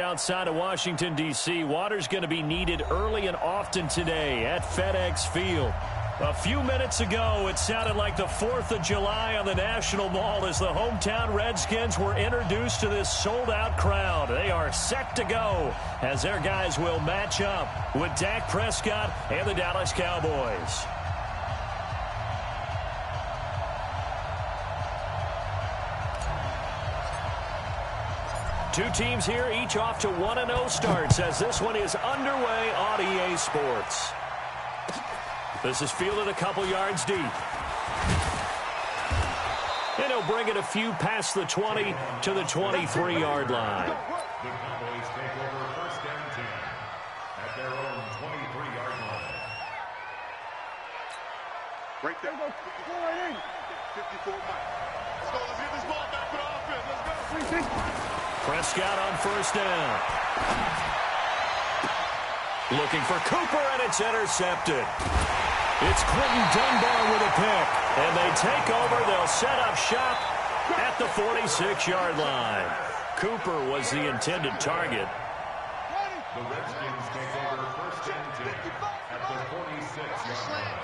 outside of Washington, D.C. Water's going to be needed early and often today at FedEx Field. A few minutes ago, it sounded like the 4th of July on the National Mall as the hometown Redskins were introduced to this sold-out crowd. They are set to go as their guys will match up with Dak Prescott and the Dallas Cowboys. Two teams here, each off to 1-0 starts as this one is underway on EA Sports. This is fielded a couple yards deep. And he'll bring it a few past the 20 to the 23-yard line. The Cowboys take over first and 10 at their own 23-yard line. Right there. 54 miles. Let's go. Let's get this ball back for the offense. Let's go. Prescott on first down. Looking for Cooper, and it's intercepted. It's Quentin Dunbar with a pick. And they take over. They'll set up shop at the 46-yard line. Cooper was the intended target. The Redskins take over first and 10 at the 46-yard line.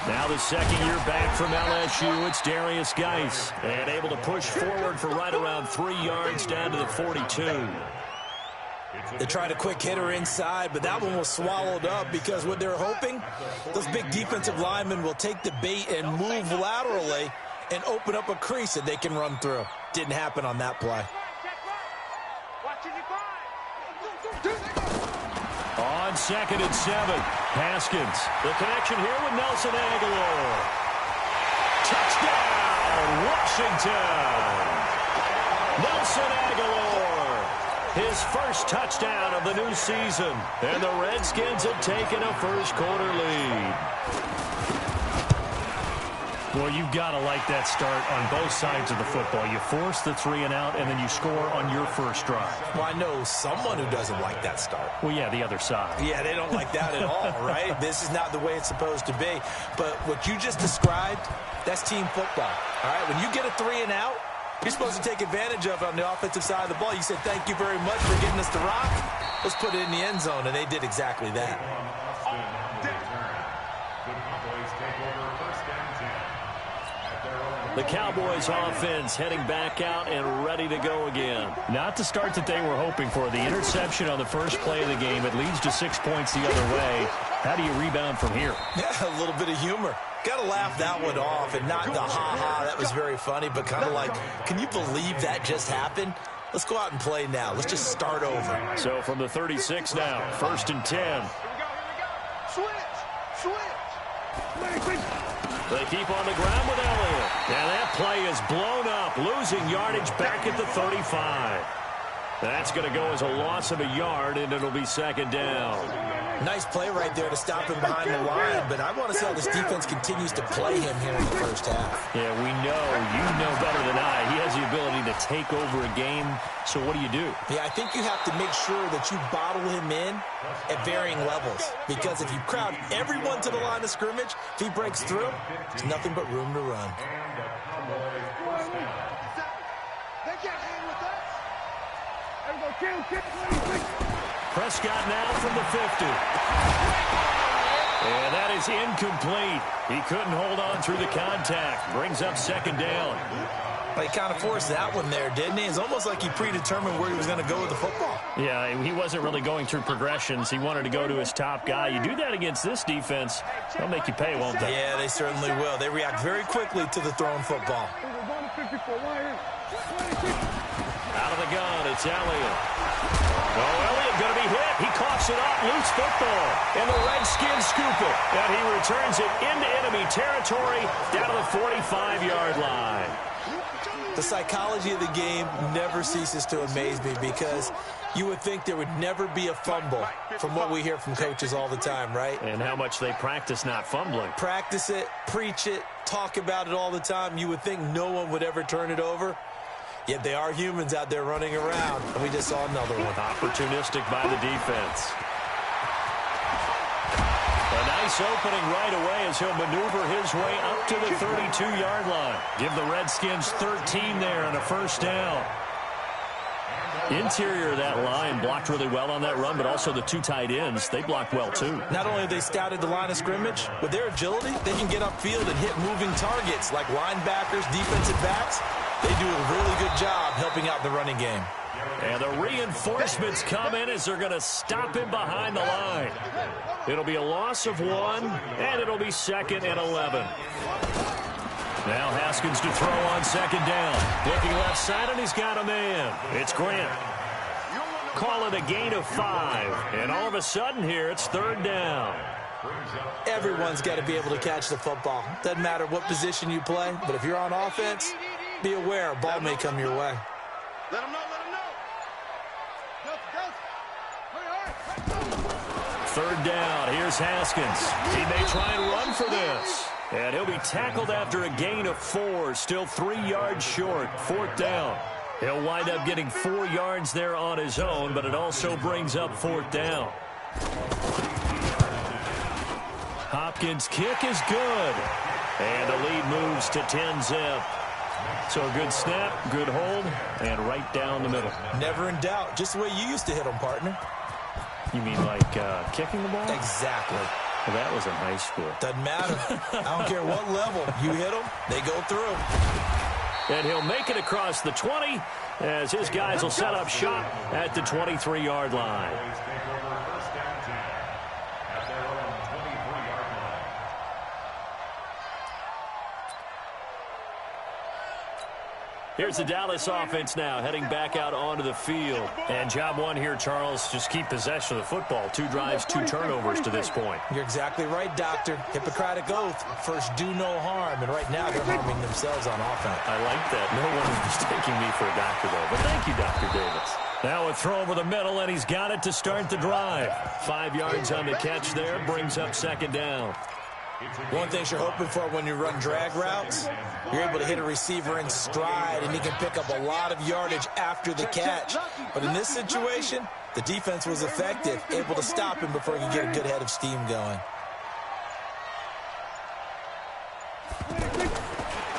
Now the second year back from LSU, it's Darius Geis. And able to push forward for right around 3 yards down to the 42. They tried a quick hitter inside, but that one was swallowed up because what they're hoping, those big defensive linemen will take the bait and move laterally and open up a crease that they can run through. Didn't happen on that play. On second and 7, Haskins. The connection here with Nelson Aguilar. Touchdown, Washington. Nelson Aguilar. His first touchdown of the new season. And the Redskins have taken a first-quarter lead. Well, you've got to like that start on both sides of the football. You force the 3-and-out, and then you score on your first drive. Well, I know someone who doesn't like that start. Well, yeah, the other side. Yeah, they don't like that at all, right? This is not the way it's supposed to be. But what you just described, that's team football, all right? When you get a 3-and-out, you're supposed to take advantage of it on the offensive side of the ball. You said, thank you very much for getting us the rock. Let's put it in the end zone, and they did exactly that. The Cowboys offense heading back out and ready to go again. Not the start that they were hoping for. The interception on the first play of the game. It leads to 6 points the other way. How do you rebound from here? Yeah, a little bit of humor. Got to laugh that one off and not the ha-ha. That was very funny, but kind of like, can you believe that just happened? Let's go out and play now. Let's just start over. So from the 36 now, first and 10. Switch. They keep on the ground with Elliott. And that play is blown up, losing yardage back at the 35. That's going to go as a loss of a yard, and it'll be second down. Nice play right there to stop him behind the line, but I want to see how this defense continues to play him here in the first half. Yeah, we know. You know better than I. He has the ability to take over a game, so what do you do? Yeah, I think you have to make sure that you bottle him in at varying levels, because if you crowd everyone to the line of scrimmage, if he breaks through, there's nothing but room to run. Prescott now from the 50. And that is incomplete. He couldn't hold on through the contact. Brings up second down. Well, he kind of forced that one there, didn't he? It's almost like he predetermined where he was going to go with the football. Yeah, he wasn't really going through progressions. He wanted to go to his top guy. You do that against this defense, they'll make you pay, won't they? Yeah, they certainly will. They react very quickly to the thrown football. Out of the gun, it's Elliott. Oh, Elliott going to be hit. He coughs it up, loose football. And the Redskins scoop it. And he returns it into enemy territory down to the 45-yard line. The psychology of the game never ceases to amaze me, because you would think there would never be a fumble from what we hear from coaches all the time, right? And how much they practice not fumbling. Practice it, preach it, talk about it all the time. You would think no one would ever turn it over. Yet they are humans out there running around, and we just saw another one. Opportunistic by the defense. A nice opening right away as he'll maneuver his way up to the 32-yard line. Give the Redskins 13 there and a first down. Interior of that line blocked really well on that run, but also the two tight ends, they blocked well too. Not only have they scouted the line of scrimmage, with their agility, they can get upfield and hit moving targets like linebackers, defensive backs. They do a really good job helping out the running game. And the reinforcements come in as they're going to stop him behind the line. It'll be a loss of 1, and it'll be 2nd and 11. Now Haskins to throw on 2nd down. Looking left side, and he's got a man. It's Grant. Call it a gain of 5. And all of a sudden here, it's 3rd down. Everyone's got to be able to catch the football. Doesn't matter what position you play, but if you're on offense, be aware a ball may come your way. Let him know, let him know. Go. 3rd down. Here's Haskins. He may try and run for this. And he'll be tackled after a gain of 4. Still 3 yards short. 4th down. He'll wind up getting 4 yards there on his own, but it also brings up 4th down. Hopkins' kick is good. And the lead moves to 10-zip. So a good snap, good hold, and right down the middle. Never in doubt. Just the way you used to hit them, partner. You mean like kicking the ball? Exactly. Well, that was in high school. Doesn't matter. I don't care what level. You hit them, they go through. And he'll make it across the 20 as his guys will set up shop at the 23-yard line. Here's the Dallas offense now, heading back out onto the field. And job 1 here, Charles, just keep possession of the football. 2 drives, 2 turnovers to this point. You're exactly right, Doctor. Hippocratic oath. First, do no harm. And right now, they're harming themselves on offense. I like that. No one is mistaking me for a doctor, though. But thank you, Dr. Davis. Now a throw over the middle, and he's got it to start the drive. 5 yards on the catch there, brings up 2nd down. One thing you're hoping for when you run drag routes, you're able to hit a receiver in stride, and he can pick up a lot of yardage after the catch. But in this situation, the defense was effective, able to stop him before he could get a good head of steam going.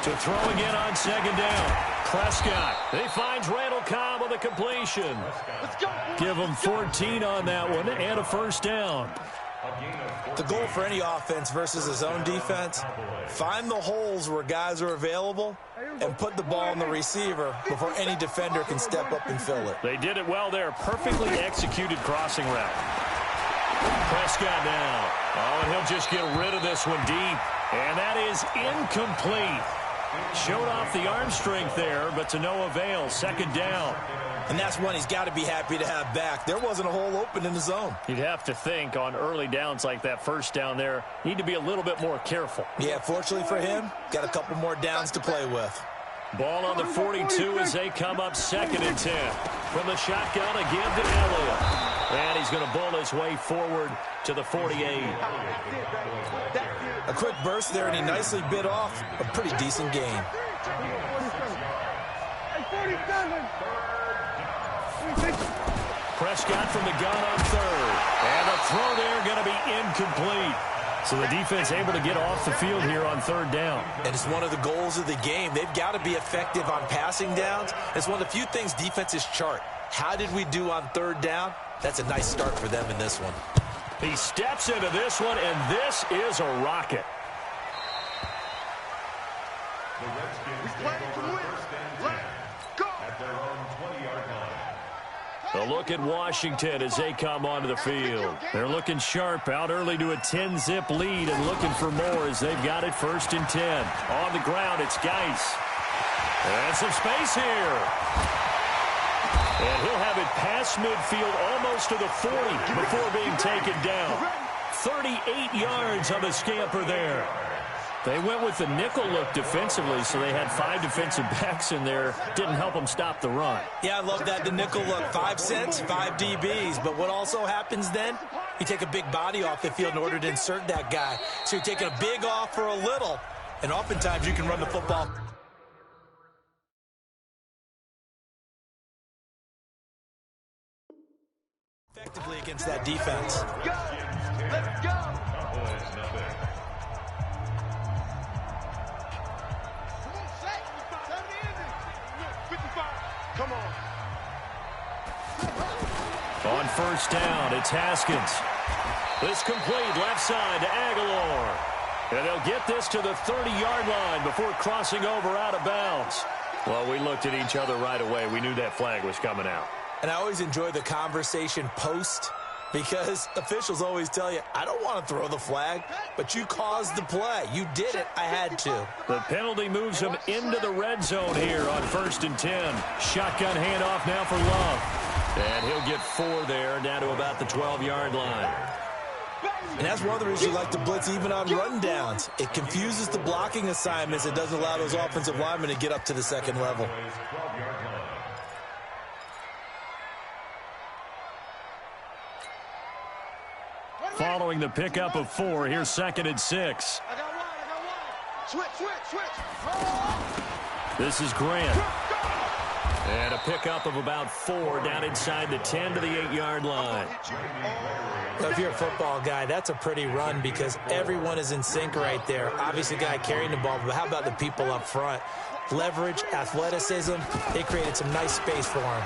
To throw again on 2nd down. Prescott. He finds Randall Cobb on the completion. Give him 14 on that one and a 1st down. The goal for any offense versus his own defense, find the holes where guys are available and put the ball on the receiver before any defender can step up and fill it. They did it well there. Perfectly executed crossing route. Prescott now. Oh, and he'll just get rid of this one deep. And that is incomplete. Showed off the arm strength there, but to no avail. 2nd down. And that's one he's got to be happy to have back. There wasn't a hole open in the zone. You'd have to think on early downs like that 1st down there, need to be a little bit more careful. Yeah, fortunately for him, got a couple more downs to play with. Ball on the 42 as they come up 2nd and 10. From the shotgun again to Elliott. And he's going to bull his way forward to the 48. A quick burst there, and he nicely bit off a pretty decent gain. Prescott from the gun on 3rd. And the throw there going to be incomplete. So the defense able to get off the field here on 3rd down. And it's one of the goals of the game. They've got to be effective on passing downs. It's one of the few things defenses chart. How did we do on 3rd down? That's a nice start for them in this one. He steps into this one, and this is a rocket. The Redskins take over 1st and 10 at their own 20-yard line. A look at Washington as they come onto the field. They're looking sharp, out early to a 10-zip lead and looking for more as they've got it 1st and 10. On the ground, it's Geis. And some space here. And he'll have it past midfield almost to the 40 before being taken down. 38 yards on the scamper there. They went with the nickel look defensively, so they had 5 defensive backs in there. Didn't help them stop the run. Yeah, I love that, the nickel look. 5 cents, 5 DBs. But what also happens then, you take a big body off the field in order to insert that guy. So you're taking a big off for a little, and oftentimes you can run the football effectively against that defense. Let's go. Come on. On first down, it's Haskins. This complete left side to Aguilar. And they'll get this to the 30-yard line before crossing over out of bounds. Well, we looked at each other right away. We knew that flag was coming out. And I always enjoy the conversation post because officials always tell you, I don't want to throw the flag, but you caused the play. You did it. I had to. The penalty moves him into the red zone here on 1st and 10. Shotgun handoff now for Love. And he'll get 4 there, down to about the 12-yard line. And that's one of the reasons you like to blitz even on rundowns. It confuses the blocking assignments. It doesn't allow those offensive linemen to get up to the second level. Following the pickup of 4, here's 2nd and 6. I got one. Switch. This is Grant. And a pickup of about 4 down inside the 10 to the 8-yard line. Well, if you're a football guy, that's a pretty run because everyone is in sync right there. Obviously, the guy carrying the ball, but how about the people up front? Leverage, athleticism, they created some nice space for him.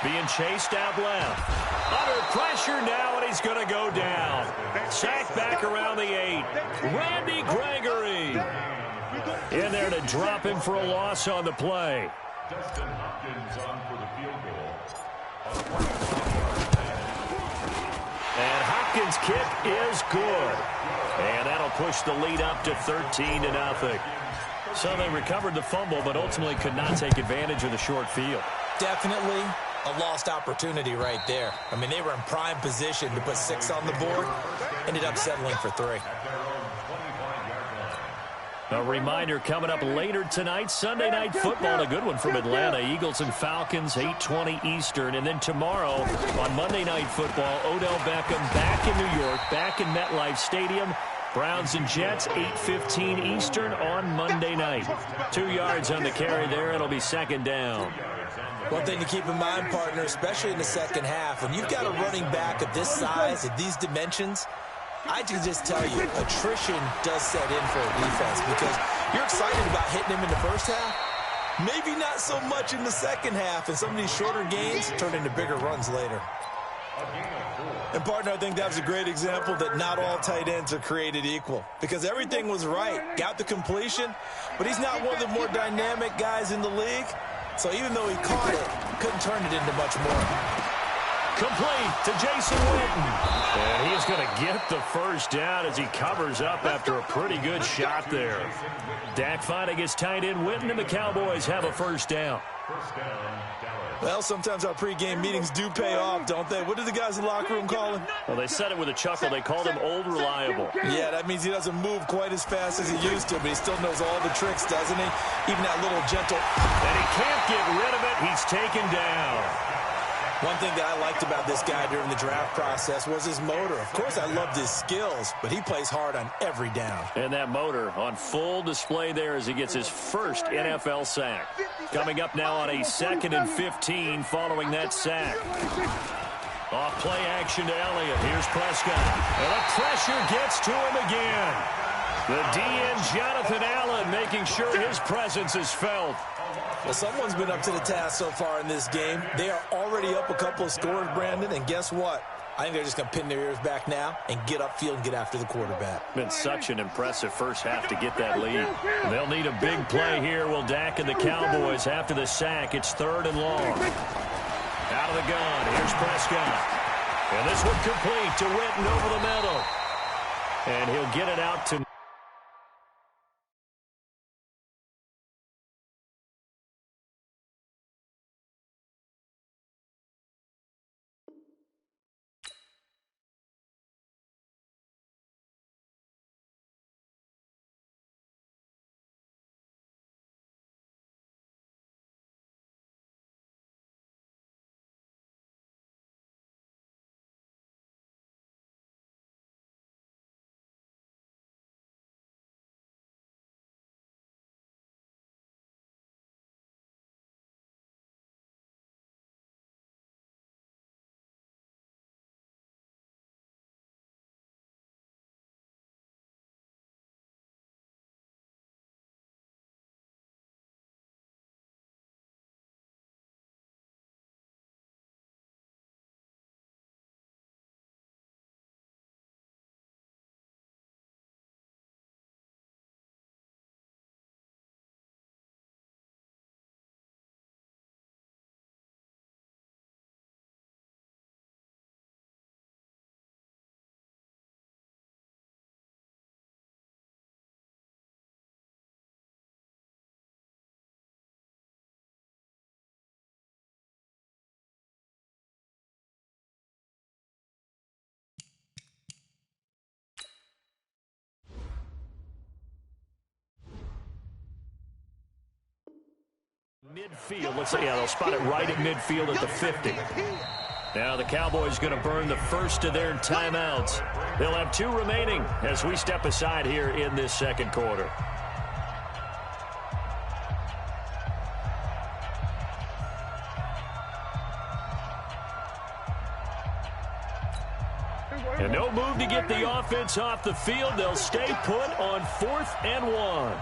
Being chased out left. Under pressure now, and he's going to go down. Sacked back around the 8. Randy Gregory in there to drop him for a loss on the play. Dustin Hopkins on for the field goal. And Hopkins' kick is good. And that'll push the lead up to 13-0. So they recovered the fumble, but ultimately could not take advantage of the short field. Definitely a lost opportunity right there. I mean, they were in prime position to put 6 on the board. Ended up settling for 3. A reminder coming up later tonight, Sunday Night Football, a good one from Atlanta. Eagles and Falcons, 8:20 Eastern. And then tomorrow on Monday Night Football, Odell Beckham back in New York, back in MetLife Stadium. Browns and Jets, 8:15 Eastern on Monday night. 2 yards on the carry there. It'll be 2nd down. One thing to keep in mind, partner, especially in the second half, when you've got a running back of this size, of these dimensions, I can just tell you, attrition does set in for a defense because you're excited about hitting him in the first half. Maybe not so much in the second half, and some of these shorter gains turn into bigger runs later. And, partner, I think that was a great example that not all tight ends are created equal because everything was right. Got the completion, but he's not one of the more dynamic guys in the league. So even though he caught it, couldn't turn it into much more. Complete to Jason Witten. And he is going to get the first down as he covers up after a pretty good shot there. Dak finding his tight end Witten, and the Cowboys have a first down. Well, sometimes our pregame meetings do pay off, don't they? What did the guys in the locker room call him? Well, they said it with a chuckle. They called him Old Reliable. Yeah, that means he doesn't move quite as fast as he used to, but he still knows all the tricks, doesn't he? Even that little gentle. And he can't get rid of it. He's taken down. One thing that I liked about this guy during the draft process was his motor. Of course, I loved his skills, but he plays hard on every down. And that motor on full display there as he gets his first NFL sack. Coming up now on a 2nd and 15 following that sack. Off play action to Elliott. Here's Prescott. And the pressure gets to him again. The DN Jonathan Allen making sure his presence is felt. Well, someone's been up to the task so far in this game. They are already up a couple of scores, Brandon, and guess what? I think they're just going to pin their ears back now and get upfield and get after the quarterback. Been such an impressive first half to get that lead. They'll need a big play here. Will Dak and the Cowboys after the sack. It's 3rd and long. Out of the gun. Here's Prescott. And this one complete to Witten over the middle. And he'll get it out to Midfield. Let's say, yeah, they'll spot it right at midfield at the 50. Now the Cowboys going to burn the first of their timeouts. They'll have 2 remaining as we step aside here in this second quarter. And no move to get the offense off the field. They'll stay put on 4th and 1.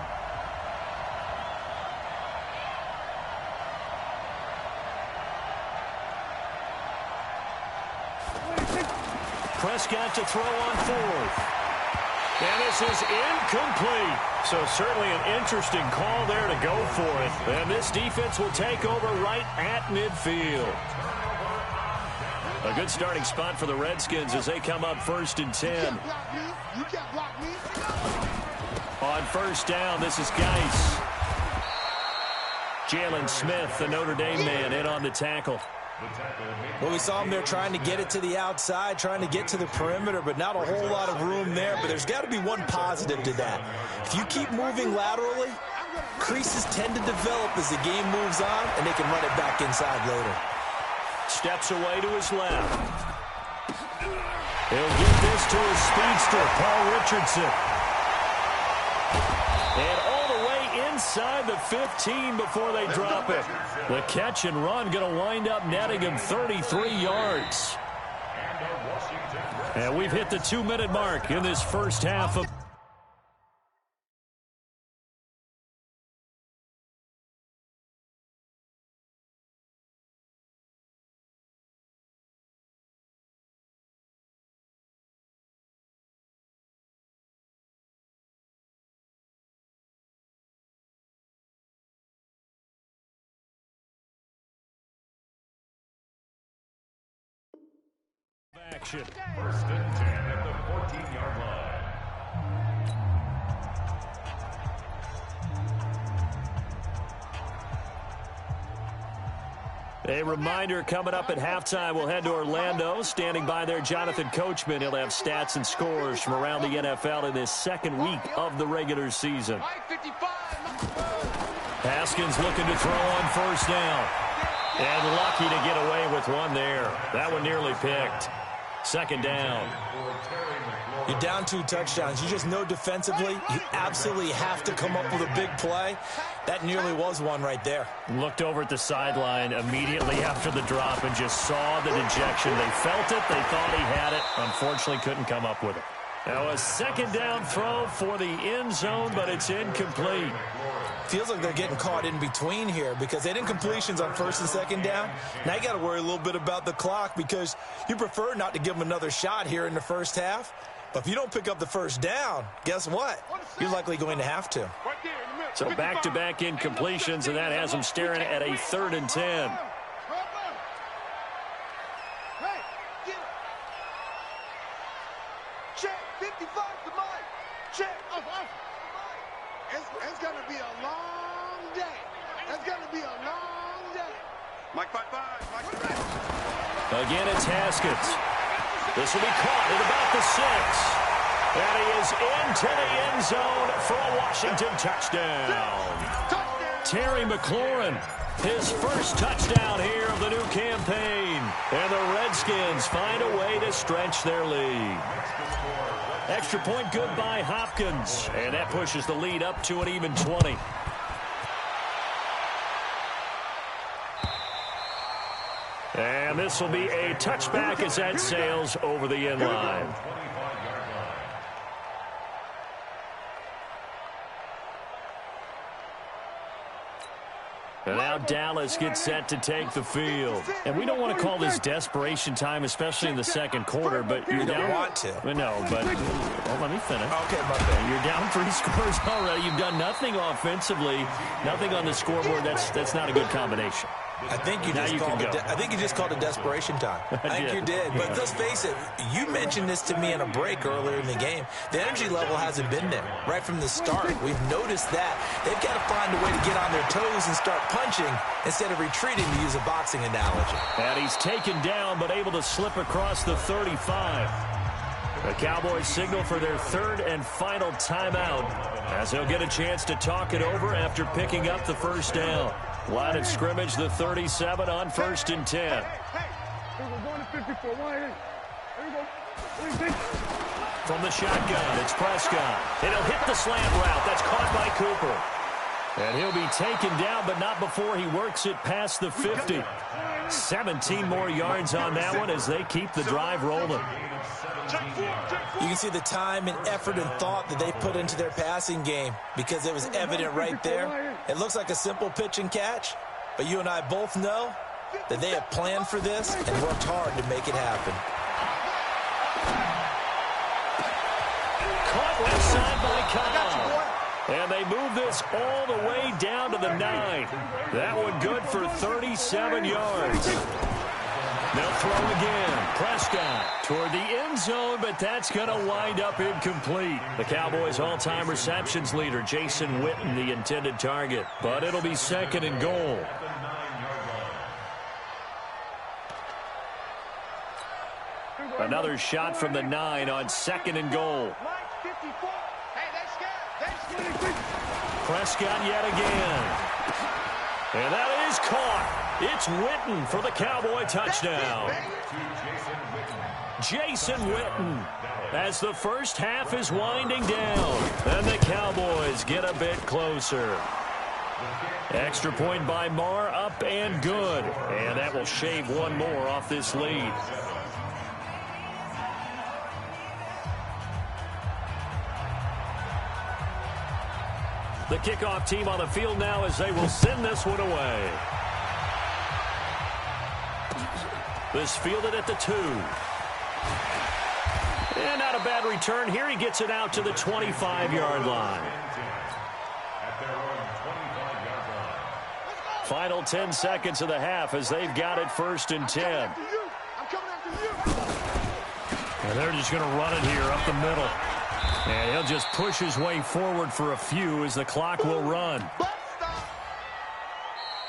Prescott to throw on 4th. And this is incomplete. So certainly an interesting call there to go for it. And this defense will take over right at midfield. A good starting spot for the Redskins as they come up 1st and 10. On 1st down, this is Geis. Jalen Smith, the Notre Dame man, in on the tackle. Well, we saw him there trying to get it to the outside, trying to get to the perimeter, but not a whole lot of room there. But there's got to be one positive to that. If you keep moving laterally, creases tend to develop as the game moves on, and they can run it back inside later. Steps away to his left. He'll give this to his speedster, Paul Richardson. And all the way inside the 15 before they drop it. The catch and run going to wind up netting him 33 yards. And we've hit the 2-minute mark in this first half of... action. 1st and 10 at the 14-yard line. A reminder coming up at halftime. We'll head to Orlando. Standing by there, Jonathan Coachman. He'll have stats and scores from around the NFL in this second week of the regular season. Haskins looking to throw on 1st down. And lucky to get away with one there. That one nearly picked. 2nd down. You're down 2 touchdowns. You just know defensively you absolutely have to come up with a big play. That nearly was one right there. Looked over at the sideline immediately after the drop and just saw the dejection. They felt it. They thought he had it. Unfortunately, couldn't come up with it. Now a 2nd down throw for the end zone, but it's incomplete. Feels like they're getting caught in between here because they did incompletions on 1st and 2nd down. Now you got to worry a little bit about the clock because you prefer not to give them another shot here in the first half. But if you don't pick up the 1st down, guess what? You're likely going to have to. So back-to-back incompletions, and that has them staring at a 3rd and 10. Check 55 to Mike. Check. It's going to be a long day. It's going to be a long day. Mike 5-5. Again, it's Haskins. This will be caught at about the 6. And he is into the end zone for a Washington touchdown. Terry McLaurin, his first touchdown here of the new campaign. And the Redskins find a way to stretch their lead. Extra point good by Hopkins. And that pushes the lead up to an even 20. And this will be a touchback as that sails over the end line. And now Dallas gets set to take the field. And we don't want to call this desperation time, especially in the second quarter, but you're down. You don't want to. No, but well, let me finish. Okay, my bad. You're down 3 scores already. You've done nothing offensively, nothing on the scoreboard. That's not a good combination. I think you just called it desperation time. I think you did. But let's face it, you mentioned this to me in a break earlier in the game. The energy level hasn't been there right from the start. We've noticed that. They've got to find a way to get on their toes and start punching instead of retreating, to use a boxing analogy. And he's taken down but able to slip across the 35. The Cowboys signal for their 3rd and final timeout as they'll get a chance to talk it over after picking up the 1st down. Line of scrimmage, the 37 on 1st and 10. Hey, we're going to 54. Here we go. From the shotgun, it's Prescott. It'll hit the slant route. That's caught by Cooper. And he'll be taken down, but not before he works it past the 50. 17 more yards on that one as they keep the drive rolling. You can see the time and effort and thought that they put into their passing game because it was evident right there. It looks like a simple pitch and catch, but you and I both know that they have planned for this and worked hard to make it happen. Caught left side by Kyle. And they move this all the way down to the 9. That one good for 37 yards. They'll throw again. Prescott toward the end zone, but that's going to wind up incomplete. The Cowboys' all-time receptions leader, Jason Witten, the intended target. But it'll be 2nd and goal. Another shot from the 9 on 2nd and goal. Prescott yet again. And that is caught. It's Witten for the Cowboy touchdown. Jason Witten as the first half is winding down. And the Cowboys get a bit closer. Extra point by Marr, up and good. And that will shave one more off this lead. The kickoff team on the field now as they will send this one away. This fielded at the 2. And not a bad return here. He gets it out to the 25-yard line. Final 10 seconds of the half as they've got it 1st and 10. And they're just going to run it here up the middle. And he'll just push his way forward for a few as the clock will run.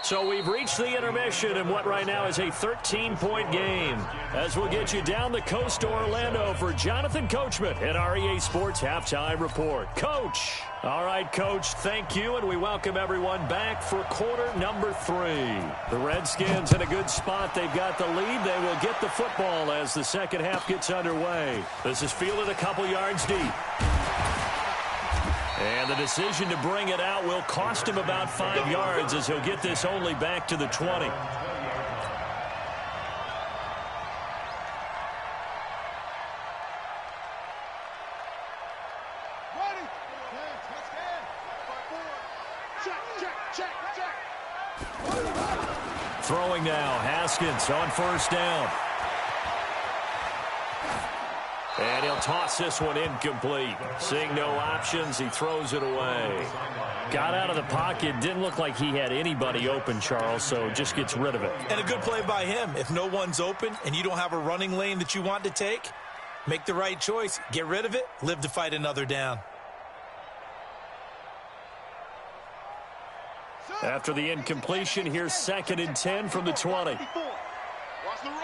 So we've reached the intermission in what right now is a 13-point game. As we'll get you down the coast to Orlando for Jonathan Coachman at our EA Sports Halftime Report. Coach. All right, Coach, thank you, and we welcome everyone back for quarter number 3. The Redskins in a good spot. They've got the lead. They will get the football as the second half gets underway. This is fielded a couple yards deep. And the decision to bring it out will cost him about 5 yards as he'll get this only back to the 20. Throwing now, Haskins on 1st down. And he'll toss this one incomplete. Seeing no options, he throws it away. Got out of the pocket. Didn't look like he had anybody open, Charles, so just gets rid of it. And a good play by him. If no one's open and you don't have a running lane that you want to take, make the right choice. Get rid of it. Live to fight another down. After the incompletion, here's 2nd and 10 from the 20. Watch the run.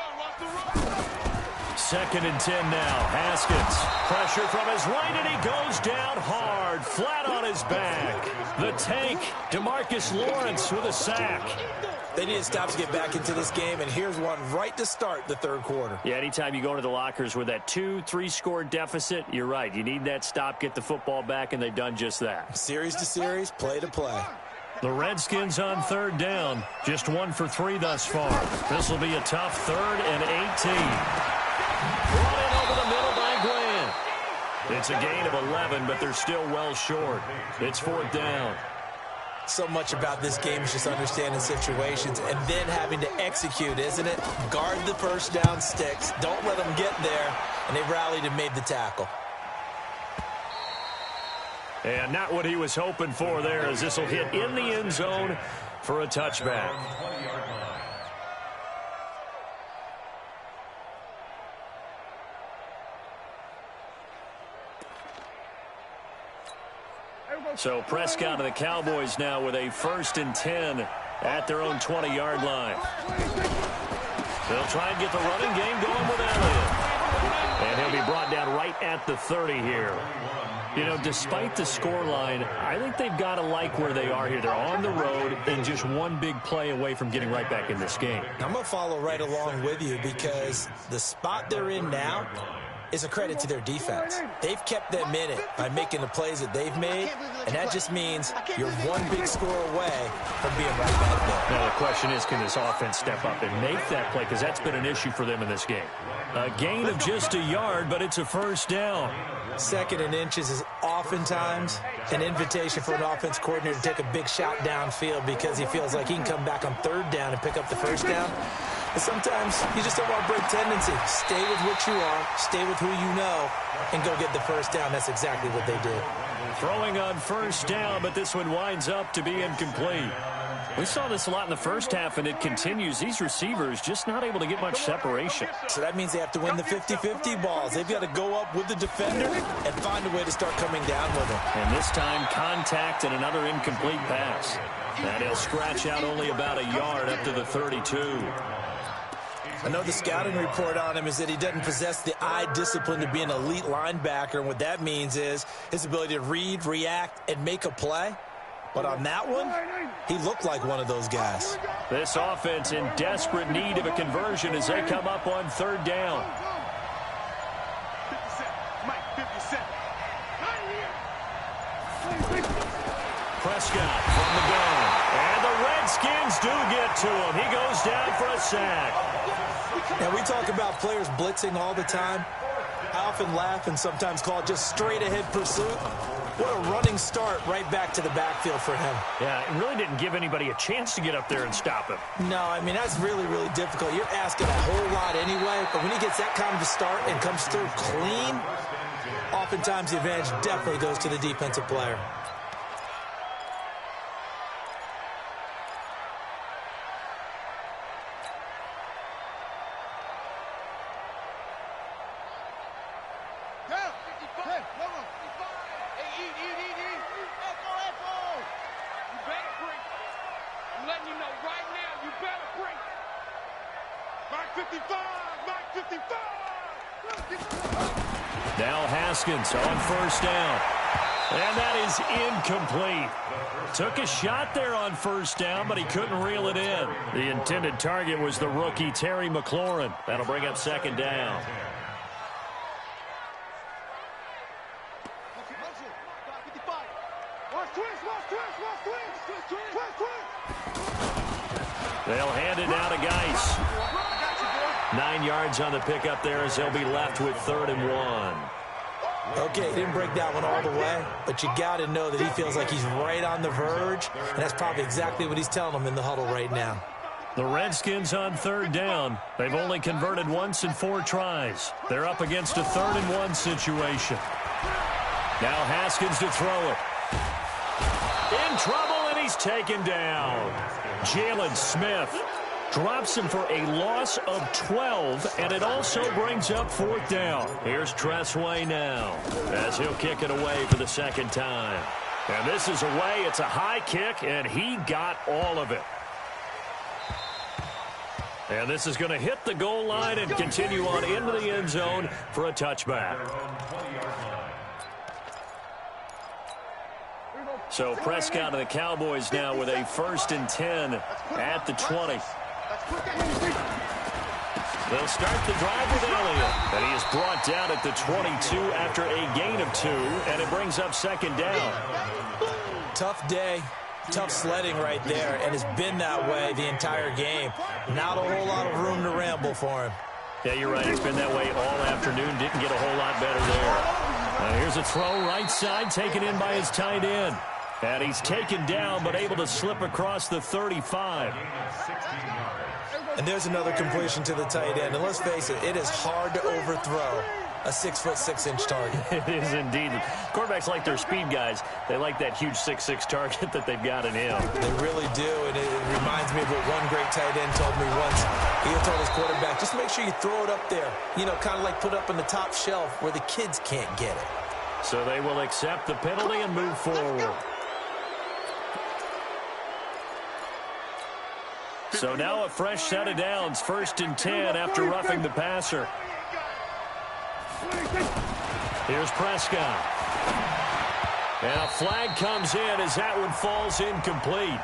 2nd and 10 now. Haskins. Pressure from his right, and he goes down hard, flat on his back. The tank, DeMarcus Lawrence with a sack. They need to stop to get back into this game, and here's one right to start the 3rd quarter. Yeah, anytime you go into the lockers with that 2-3 score deficit, you're right. You need that stop, get the football back, and they've done just that. Series to series, play to play. The Redskins on 3rd down. Just 1 for 3 thus far. This will be a tough 3rd and 18. Brought in over the middle by Grant. It's a gain of 11, but they're still well short. It's 4th down. So much about this game is just understanding situations and then having to execute, isn't it? Guard the first down sticks. Don't let them get there. And they rallied and made the tackle. And not what he was hoping for there, as this will hit in the end zone for a touchback. So Prescott and the Cowboys now with a 1st and 10 at their own 20-yard line. They'll try and get the running game going with Elliott. And he'll be brought down right at the 30 here. You know, despite the scoreline, I think they've got to like where they are here. They're on the road and just one big play away from getting right back in this game. I'm going to follow right along with you because the spot they're in now is a credit to their defense. They've kept them in it by making the plays that they've made, and that just means you're one big score away from being right back there. Now the question is, can this offense step up and make that play? Because that's been an issue for them in this game. A gain of just a yard, but it's a first down. Second and inches is oftentimes an invitation for an offense coordinator to take a big shot downfield because he feels like he can come back on third down and pick up the first down. But sometimes you just don't want to break tendency. Stay with what you are, stay with who you know, and go get the first down. That's exactly what they did. Throwing on first down, but this one winds up to be incomplete. We saw this a lot in the first half, and it continues. These receivers just not able to get much separation. So that means they have to win the 50-50 balls. They've got to go up with the defender and find a way to start coming down with him. And this time, contact and another incomplete pass. And he'll scratch out only about a yard up to the 32. I know the scouting report on him is that he doesn't possess the eye discipline to be an elite linebacker, and what that means is his ability to read, react, and make a play. But on that one, he looked like one of those guys. This offense in desperate need of a conversion as they come up on third down. 57. Mike, 57. Prescott from the gun. And the Redskins do get to him. He goes down for a sack. Now, we talk about players blitzing all the time. I often laugh and sometimes call it just straight-ahead pursuit. What a running start right back to the backfield for him. Yeah, it really didn't give anybody a chance to get up there and stop him. No, I mean, that's really, really difficult. You're asking a whole lot anyway, but when he gets that kind of a start and comes through clean, oftentimes the advantage definitely goes to the defensive player. Now Haskins on first down. And that is incomplete. Took a shot there on first down, but he couldn't reel it in. The intended target was the rookie Terry McLaurin. That'll bring up second down. They'll hand it down to Geis. 9 yards on the pickup there as they'll be left with 3rd and 1. Okay, he didn't break that one all the way, but you got to know that he feels like he's right on the verge, and that's probably exactly what he's telling them in the huddle right now. The Redskins on 3rd down. They've only converted once in 4 tries. They're up against a 3rd and 1 situation. Now Haskins to throw it. In trouble, and he's taken down. Jalen Smith drops him for a loss of 12, and it also brings up 4th down. Here's Tressway now as he'll kick it away for the 2nd time. And this is away. It's a high kick, and he got all of it. And this is going to hit the goal line and continue on into the end zone for a touchback. So Prescott and the Cowboys now with a 1st and 10 at the 20. They'll start the drive with Elliott, and he is brought down at the 22 after a gain of 2, and it brings up 2nd down. Tough day, tough sledding right there, and it's been that way the entire game. Not a whole lot of room to ramble for him. Yeah, you're right. It's been that way all afternoon. Didn't get a whole lot better there. Here's a throw right side, taken in by his tight end. And he's taken down, but able to slip across the 35. And there's another completion to the tight end. And let's face it, it is hard to overthrow a 6'6" target. It is indeed. Quarterbacks like their speed guys. They like that huge 6'6" target that they've got in him. They really do, and it reminds me of what one great tight end told me once. He told his quarterback, just make sure you throw it up there. You know, kind of like put it up on the top shelf where the kids can't get it. So they will accept the penalty and move forward. So now a fresh set of downs, 1st and 10 after roughing the passer. Here's Prescott. And a flag comes in as that one falls incomplete.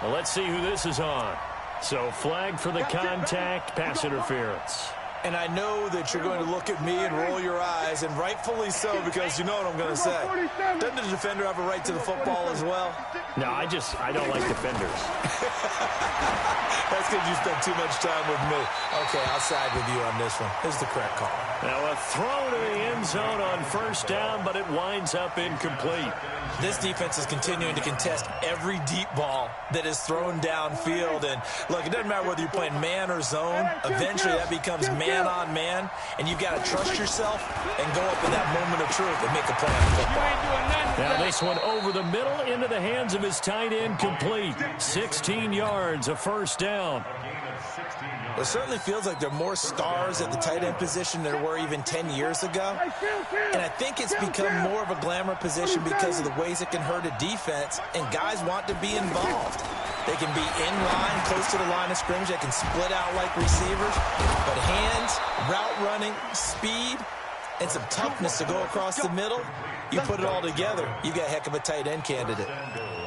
Well, let's see who this is on. So flag for the contact, pass interference. And I know that you're going to look at me and roll your eyes, and rightfully so, because you know what I'm going to say. Doesn't the defender have a right to the football as well? No, I don't like defenders. That's because you spent too much time with me. Okay, I'll side with you on this one. Here's the correct call. Now a throw to the end zone on first down, but it winds up incomplete. This defense is continuing to contest every deep ball that is thrown downfield. And, look, it doesn't matter whether you're playing man or zone. Eventually, that becomes man-on-man, and you've got to trust yourself and go up in that moment of truth and make a play on football. Now this one over the middle into the hands of his tight end, complete. 16 yards, a first down. It certainly feels like there are more stars at the tight end position than there were even 10 years ago. And I think it's become more of a glamour position because of the ways it can hurt a defense, and guys want to be involved. They can be in line, close to the line of scrimmage. They can split out like receivers. But hands, route running, speed, and some toughness to go across the middle, you put it all together, you got a heck of a tight end candidate.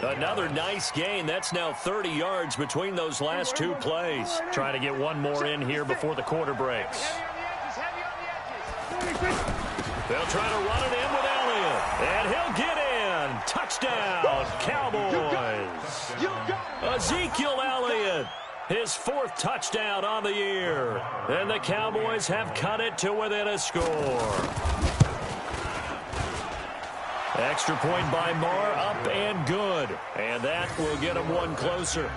Another nice gain. That's now 30 yards between those last two plays. Trying to get one more in here before the quarter breaks. They'll try to run it in with Elliott. And he'll get in. Touchdown, Cowboys. Ezekiel Elliott, his fourth touchdown on the year. And the Cowboys have cut it to within a score. Extra point by Marr, up and good. And that will get them one closer.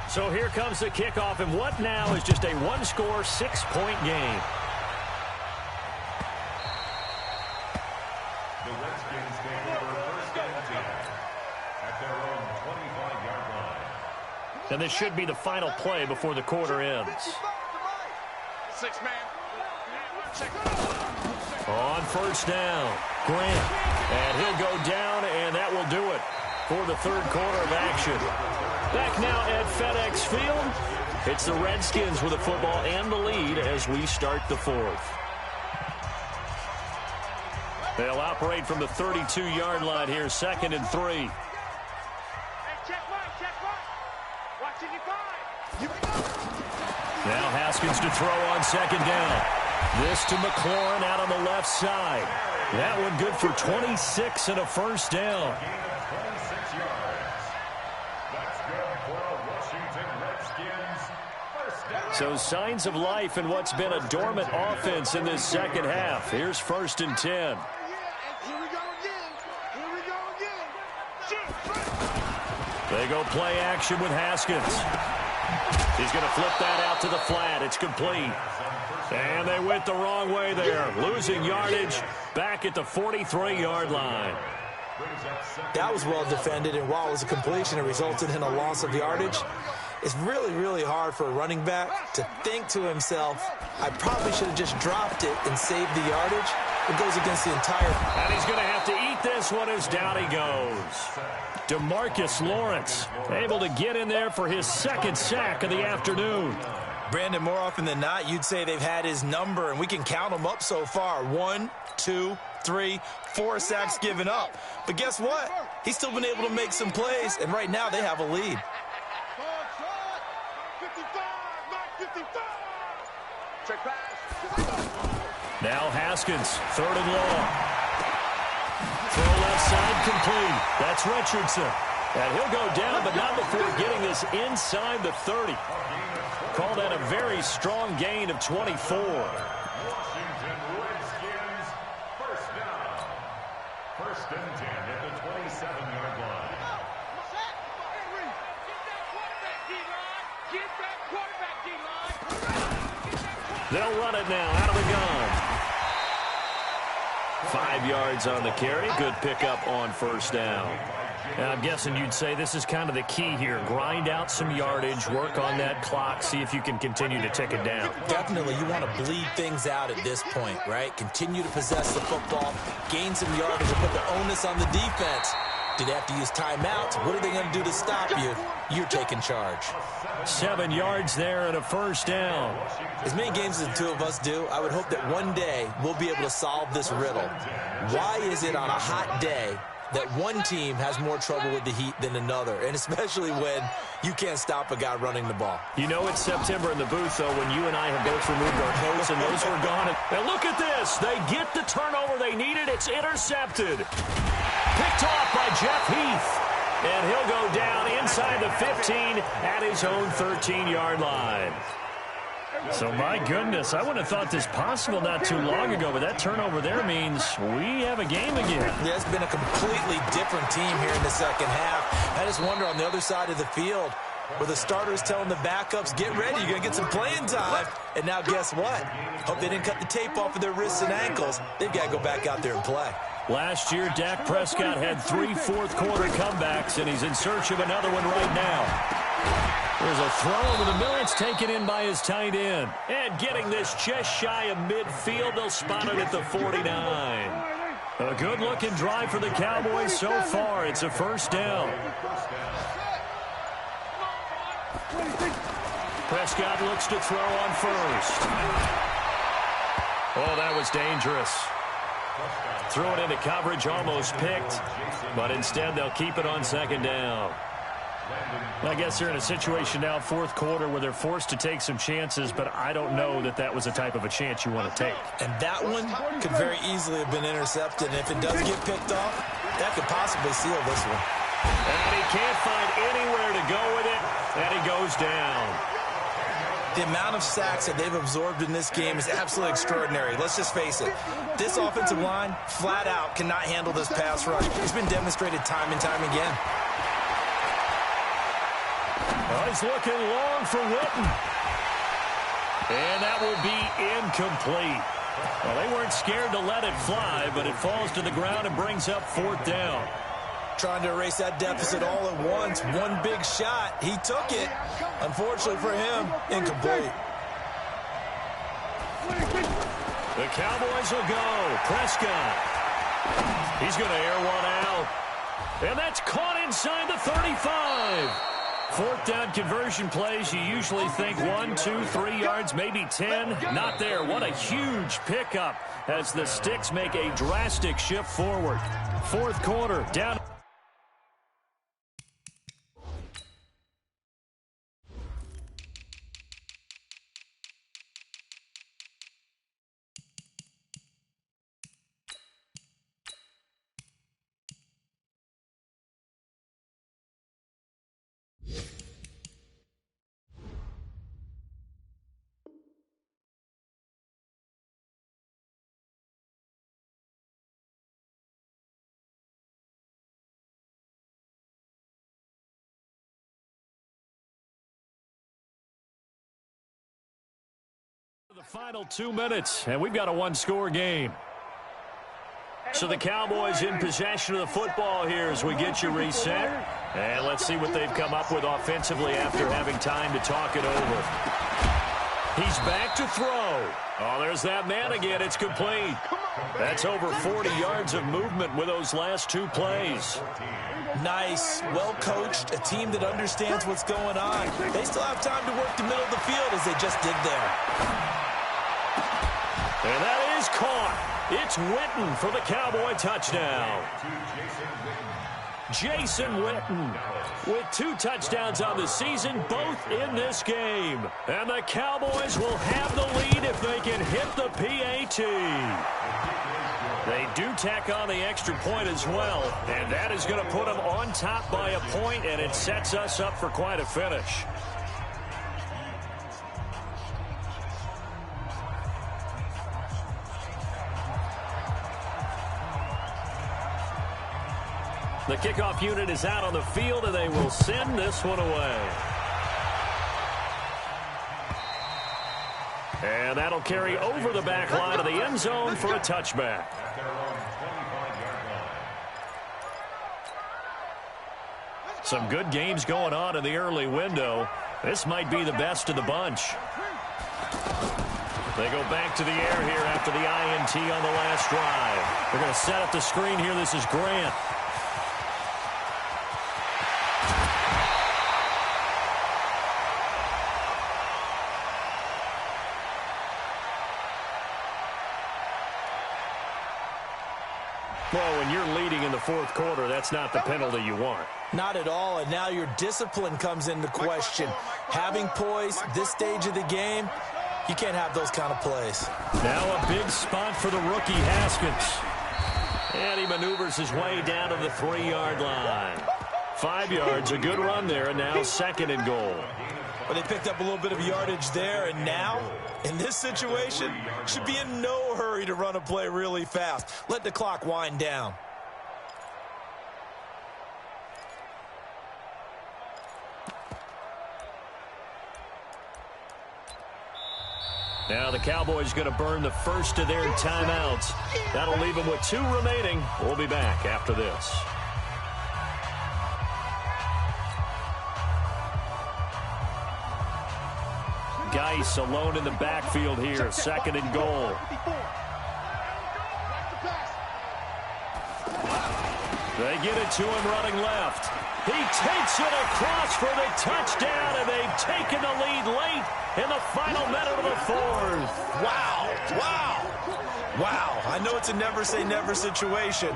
So here comes the kickoff, and what now is just a one-score, 6-point game. The Redskins take over first and 10 at their own 25-yard line. And this should be the final play before the quarter ends. On first down, Grant. And he'll go down, and that will do it for the third quarter of action. Back now at FedEx Field. It's the Redskins with the football and the lead as we start the fourth. They'll operate from the 32-yard line here, 2nd and 3. Now Haskins to throw on 2nd down. This to McLaurin out on the left side. That one good for 26 and a first down. So signs of life in what's been a dormant offense in this second half. Here's 1st and 10. They go play action with Haskins. He's going to flip that out to the flat. It's complete. And they went the wrong way there. Losing yardage back at the 43-yard line. That was well defended, and while it was a completion, it resulted in a loss of yardage. It's really, really hard for a running back to think to himself, I probably should have just dropped it and saved the yardage. It goes against the entire... And he's going to have to eat this one as down he goes. DeMarcus Lawrence able to get in there for his second sack of the afternoon. Brandon, more often than not, you'd say they've had his number, and we can count them up so far. 1, 2, 3, 4 sacks given up. But guess what? He's still been able to make some plays, and right now they have a lead. Now Haskins, 3rd and long. Throw left side complete. That's Richardson. And he'll go down, but not before getting this inside the 30. Call that a very strong gain of 24. Washington Redskins, first down. 1st and 10 at the 27-yard line. They'll run it now out of the gun. 5 yards on the carry. Good pickup on first down. And I'm guessing you'd say this is kind of the key here. Grind out some yardage, work on that clock, see if you can continue to tick it down. Definitely, you want to bleed things out at this point, right? Continue to possess the football, gain some yardage, and put the onus on the defense. Do they have to use timeouts? What are they going to do to stop you? You're taking charge. 7 yards there and a first down. As many games as the two of us do, I would hope that one day we'll be able to solve this riddle. Why is it on a hot day that one team has more trouble with the heat than another, and especially when you can't stop a guy running the ball? You know it's September in the booth, though, when you and I have both removed our coats and those were gone. And look at this. They get the turnover they needed. It's intercepted. Picked off by Jeff Heath. And he'll go down inside the 15 at his own 13-yard line. So, my goodness, I wouldn't have thought this possible not too long ago, but that turnover there means we have a game again. Yeah, it's been a completely different team here in the second half. I just wonder on the other side of the field, where the starters telling the backups, get ready, you're going to get some playing time. And now guess what? Hope they didn't cut the tape off of their wrists and ankles. They've got to go back out there and play. Last year, Dak Prescott had 3 fourth-quarter comebacks, and he's in search of another one right now. There's a throw over the middle. It's taken in by his tight end. And getting this just shy of midfield, they'll spot it at the 49. A good-looking drive for the Cowboys so far. It's a first down. Prescott looks to throw on first. Oh, that was dangerous. Threw it into coverage, almost picked, but instead they'll keep it on second down. I guess they're in a situation now, fourth quarter, where they're forced to take some chances, but I don't know that that was the type of a chance you want to take. And that one could very easily have been intercepted, and if it does get picked off, that could possibly seal this one. And he can't find anywhere to go with it, and he goes down. The amount of sacks that they've absorbed in this game is absolutely extraordinary. Let's just face it. This offensive line, flat out, cannot handle this pass rush. It's been demonstrated time and time again. Oh, he's looking long for Witten. And that will be incomplete. Well, they weren't scared to let it fly, but it falls to the ground and brings up fourth down. Trying to erase that deficit all at once. One big shot. He took it. Unfortunately for him, incomplete. The Cowboys will go. Prescott. He's going to air one out. And that's caught inside the 35. Fourth down conversion plays, you usually think 1, 2, 3 yards, maybe 10. Not there. What a huge pickup as the Sticks make a drastic shift forward. Fourth quarter, down. The final 2 minutes, and we've got a one-score game. So the Cowboys in possession of the football here as we get you reset. And let's see what they've come up with offensively after having time to talk it over. He's back to throw. Oh, there's that man again. It's complete. That's over 40 yards of movement with those last 2 plays. Nice, well-coached, a team that understands what's going on. They still have time to work the middle of the field as they just did there. And that is caught. It's Witten for the Cowboy touchdown. Jason Witten with 2 touchdowns on the season, both in this game. And the Cowboys will have the lead if they can hit the PAT. They do tack on the extra point as well, and that is going to put them on top by a point, and it sets us up for quite a finish. The kickoff unit is out on the field, and they will send this one away. And that'll carry over the back line of the end zone for a touchback. Some good games going on in the early window. This might be the best of the bunch. They go back to the air here after the INT on the last drive. They're going to set up the screen here. This is Grant. Well, when you're leading in the fourth quarter, that's not the penalty you want. Not at all, and now your discipline comes into question. Having poise this stage of the game, you can't have those kind of plays. Now a big spot for the rookie Haskins. And he maneuvers his way down to the 3-yard line. 5 yards, a good run there, and now second and goal. But they picked up a little bit of yardage there, and now, in this situation, should be in no hurry to run a play really fast. Let the clock wind down. Now the Cowboys going to burn the first of their timeouts. That'll leave them with 2 remaining. We'll be back after this. Geis alone in the backfield here. Second and goal. They get it to him running left. He takes it across for the touchdown, and they've taken the lead late in the final minute of the fourth. Wow, wow, wow. I know it's a never-say-never situation,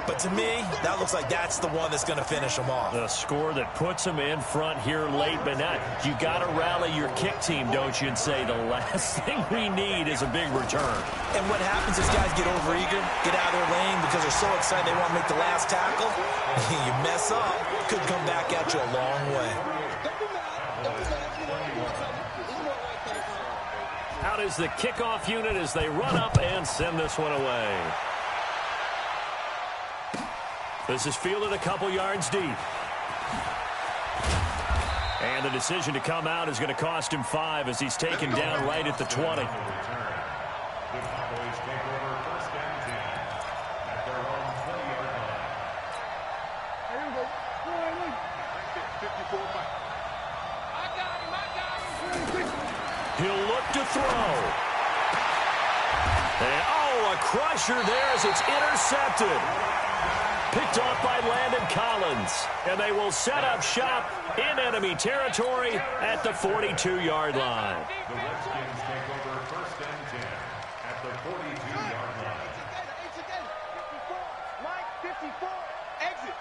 but to me, that looks like that's the one that's going to finish them off. The score that puts them in front here late, but not. You got to rally your kick team, don't you, and say the last thing we need is a big return. And what happens is guys get overeager, get out of their lane because they're so excited they want to make the last tackle. You mess up, could come back at you a long way. Out is the kickoff unit as they run up and send this one away. This is fielded a couple yards deep. And the decision to come out is going to cost him 5 as he's taken down right at the 20. He'll look to throw. And, a crusher there as it's intercepted. Picked off by Landon Collins. And they will set up shop in enemy territory at the 42-yard line. The Redskins take over first and 10 at the 42-yard line. Mike, 54. Exit.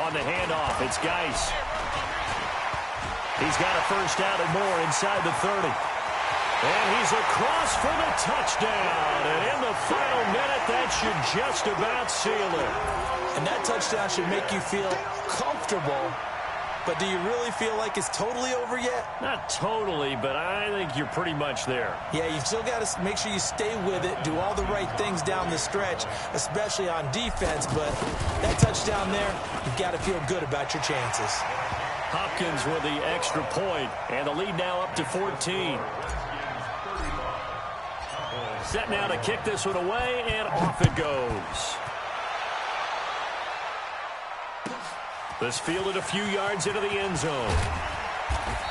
On the handoff, it's Geis. He's got a first down and more inside the 30. And he's across for the touchdown. And in the final minute, that should just about seal it. And that touchdown should make you feel comfortable. But do you really feel like it's totally over yet? Not totally, but I think you're pretty much there. Yeah, you've still got to make sure you stay with it, do all the right things down the stretch, especially on defense. But that touchdown there, you've got to feel good about your chances. Hopkins with the extra point, and the lead now up to 14. Set now to kick this one away, and off it goes. This fielded a few yards into the end zone.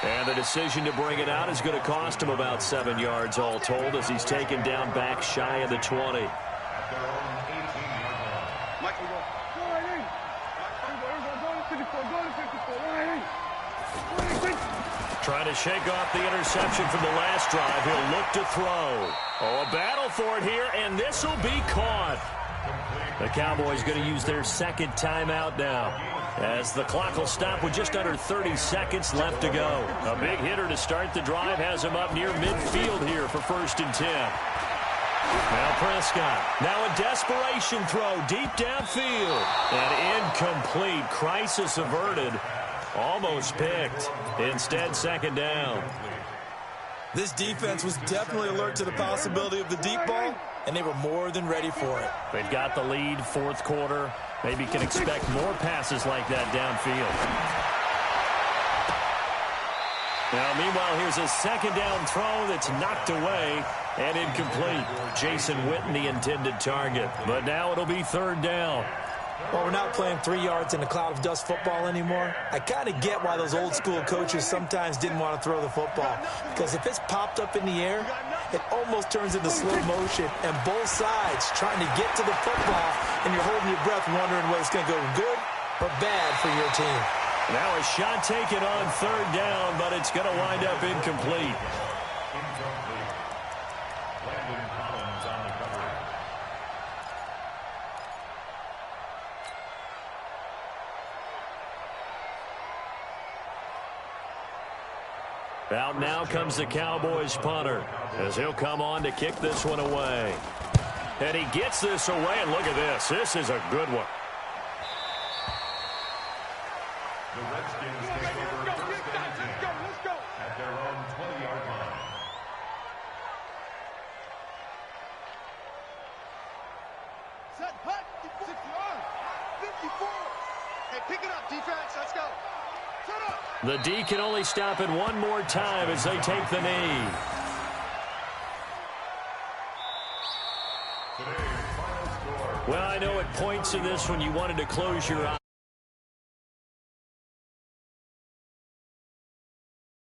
And the decision to bring it out is going to cost him about 7 yards all told as he's taken down back shy of the 20. Trying to shake off the interception from the last drive. He'll look to throw. A battle for it here, and this will be caught. The Cowboys going to use their second timeout now, as the clock will stop with just under 30 seconds left to go. A big hitter to start the drive has him up near midfield here for first and 10. Now Prescott. Now a desperation throw deep downfield. And incomplete. Crisis averted. Almost picked. Instead, second down. This defense was definitely alert to the possibility of the deep ball, and they were more than ready for it. They've got the lead, fourth quarter. Maybe can expect more passes like that downfield. Now, meanwhile, here's a second down throw that's knocked away and incomplete. Jason Witten, the intended target. But now it'll be third down. Well, we're not playing 3 yards in a cloud of dust football anymore. I kind of get why those old school coaches sometimes didn't want to throw the football. Because if it's popped up in the air, it almost turns into slow motion. And both sides trying to get to the football, and you're holding your breath wondering whether it's going to go good or bad for your team. Now a shot taken on third down, but it's going to wind up incomplete. Out now comes the Cowboys punter as he'll come on to kick this one away. And he gets this away, and look at this. This is a good one. The Redskins take over first and 10 at their own 20-yard line. Set, hut, 60-yard, 54. Hey, pick it up, defense. Let's go. Set up. The D can only stop it one more time as they take the knee. Well, I know at points in this when you wanted to close your eyes.